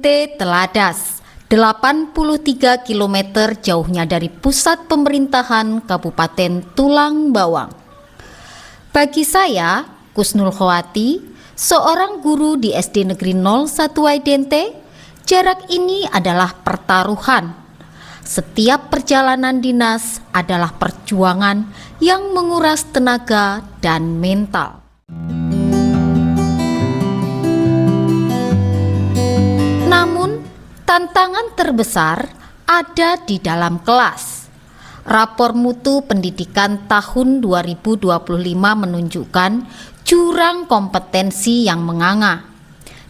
Dente Teladas, 83 km jauhnya dari pusat pemerintahan Kabupaten Tulang Bawang. Bagi saya, Kusnul Khawati, seorang guru di SD Negeri 01 Waidente, jarak ini adalah pertaruhan. Setiap perjalanan dinas adalah perjuangan yang menguras tenaga dan mental. Namun, tantangan terbesar ada di dalam kelas. Rapor mutu pendidikan tahun 2025 menunjukkan jurang kompetensi yang menganga.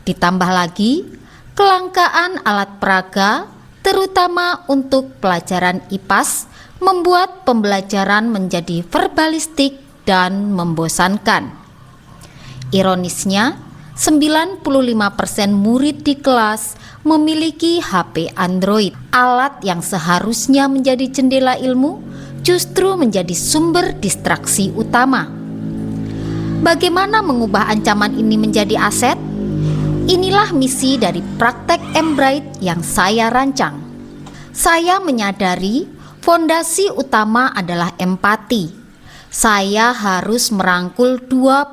Ditambah lagi, kelangkaan alat peraga, terutama untuk pelajaran IPAS, membuat pembelajaran menjadi verbalistik dan membosankan. Ironisnya, 95% murid di kelas memiliki HP Android. Alat yang seharusnya menjadi jendela ilmu justru menjadi sumber distraksi utama. Bagaimana mengubah ancaman ini menjadi aset? Inilah misi dari praktek mBright yang saya rancang. Saya menyadari fondasi utama adalah empati. Saya harus merangkul 21%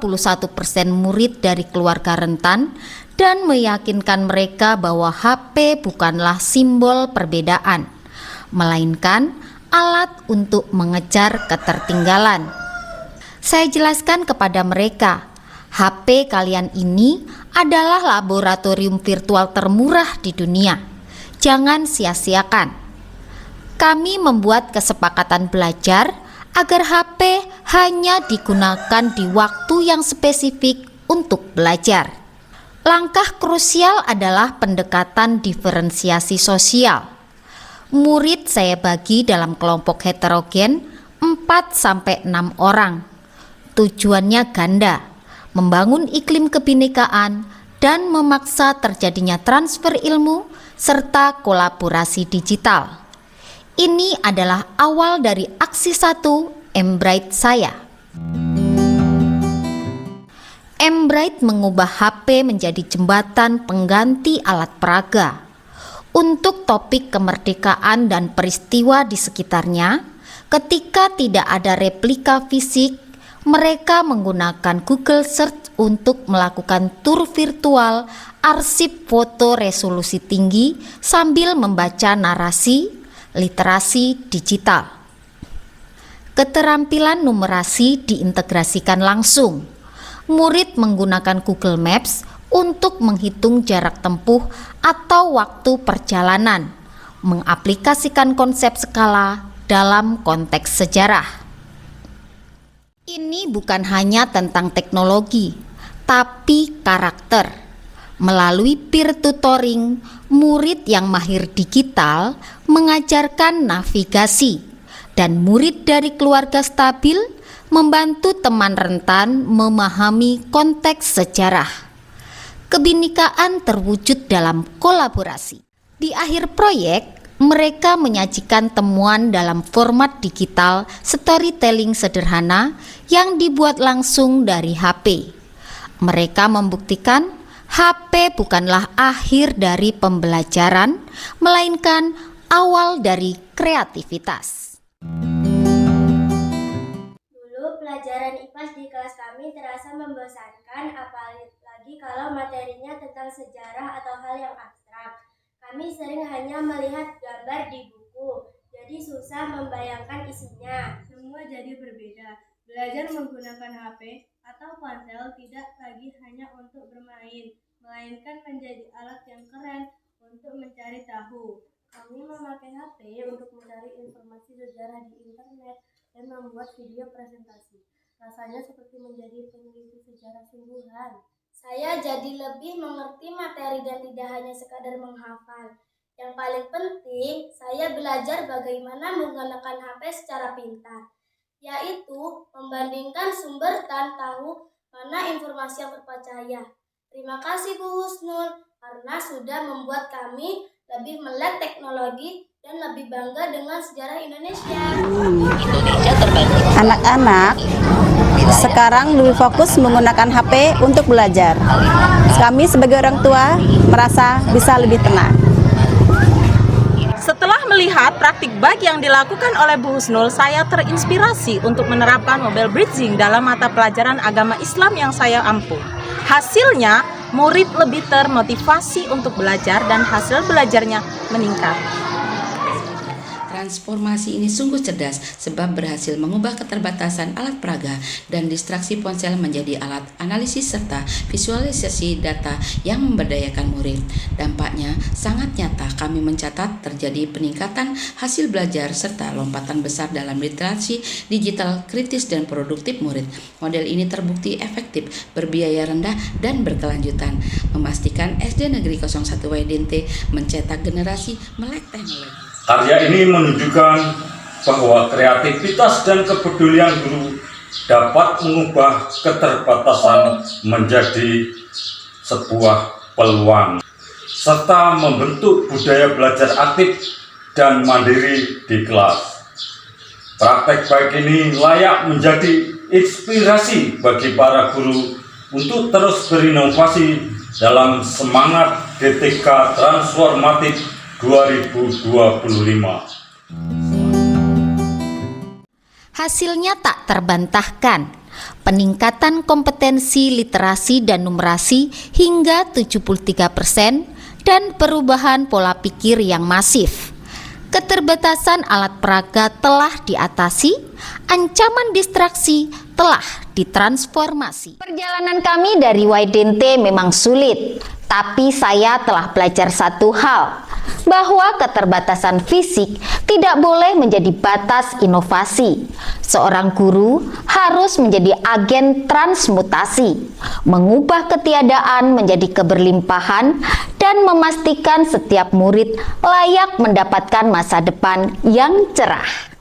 murid dari keluarga rentan dan meyakinkan mereka bahwa HP bukanlah simbol perbedaan, melainkan alat untuk mengejar ketertinggalan. Saya jelaskan kepada mereka, HP kalian ini adalah laboratorium virtual termurah di dunia. Jangan sia-siakan. Kami membuat kesepakatan belajar agar HP hanya digunakan di waktu yang spesifik untuk belajar. Langkah krusial adalah pendekatan diferensiasi sosial. Murid saya bagi dalam kelompok heterogen 4-6 orang. Tujuannya ganda, membangun iklim kebinekaan dan memaksa terjadinya transfer ilmu serta kolaborasi digital. Ini adalah awal dari aksi 1 mBright saya. mBright mengubah HP menjadi jembatan pengganti alat peraga. Untuk topik kemerdekaan dan peristiwa di sekitarnya, ketika tidak ada replika fisik, mereka menggunakan Google Search untuk melakukan tur virtual arsip foto resolusi tinggi sambil membaca narasi literasi digital. Keterampilan numerasi diintegrasikan langsung. Murid menggunakan Google Maps untuk menghitung jarak tempuh atau waktu perjalanan, mengaplikasikan konsep skala dalam konteks sejarah. Ini bukan hanya tentang teknologi, tapi karakter. Melalui peer tutoring, murid yang mahir digital mengajarkan navigasi, dan murid dari keluarga stabil membantu teman rentan memahami konteks sejarah. Kebinekaan terwujud dalam kolaborasi. Di akhir proyek, mereka menyajikan temuan dalam format digital storytelling sederhana yang dibuat langsung dari HP. Mereka membuktikan HP bukanlah akhir dari pembelajaran, melainkan awal dari kreativitas. Dulu pelajaran IPAS di kelas kami terasa membosankan, apalagi kalau materinya tentang sejarah atau hal yang abstrak. Kami sering hanya melihat gambar di buku, jadi susah membayangkan isinya. Semua jadi berbeda. Belajar menggunakan HP atau ponsel tidak lagi hanya untuk bermain, melainkan menjadi alat yang keren untuk mencari tahu. Kami memakai HP untuk mencari informasi sejarah di internet dan membuat video presentasi. Rasanya seperti menjadi peneliti sejarah sungguhan. Saya jadi lebih mengerti materi dan tidak hanya sekadar menghafal. Yang paling penting, saya belajar bagaimana menggunakan HP secara pintar, yaitu membandingkan sumber dan tahu mana informasi yang terpercaya. Terima kasih Bu Husnul karena sudah membuat kami lebih melek teknologi dan lebih bangga dengan sejarah Indonesia. Anak-anak sekarang lebih fokus menggunakan HP untuk belajar. Kami sebagai orang tua merasa bisa lebih tenang. Setelah melihat praktik baik yang dilakukan oleh Bu Husnul, saya terinspirasi untuk menerapkan mobile bridging dalam mata pelajaran agama Islam yang saya ampu. Hasilnya, murid lebih termotivasi untuk belajar dan hasil belajarnya meningkat. Transformasi ini sungguh cerdas sebab berhasil mengubah keterbatasan alat peraga dan distraksi ponsel menjadi alat analisis serta visualisasi data yang memberdayakan murid. Dampaknya sangat nyata, kami mencatat terjadi peningkatan hasil belajar serta lompatan besar dalam literasi digital kritis dan produktif murid. Model ini terbukti efektif, berbiaya rendah dan berkelanjutan, memastikan SD Negeri 01 Waidente mencetak generasi melek teknologi. Karya ini menunjukkan bahwa kreativitas dan kepedulian guru dapat mengubah keterbatasan menjadi sebuah peluang, serta membentuk budaya belajar aktif dan mandiri di kelas. Praktek baik ini layak menjadi inspirasi bagi para guru untuk terus berinovasi dalam semangat GTK transformatif 2025. Hasilnya tak terbantahkan. Peningkatan kompetensi literasi dan numerasi hingga 73% dan perubahan pola pikir yang masif. Keterbatasan alat peraga telah diatasi, ancaman distraksi telah ditransformasi. Perjalanan kami dari Waidente memang sulit, tapi saya telah belajar satu hal, bahwa keterbatasan fisik tidak boleh menjadi batas inovasi. Seorang guru harus menjadi agen transmutasi, mengubah ketiadaan menjadi keberlimpahan, dan memastikan setiap murid layak mendapatkan masa depan yang cerah.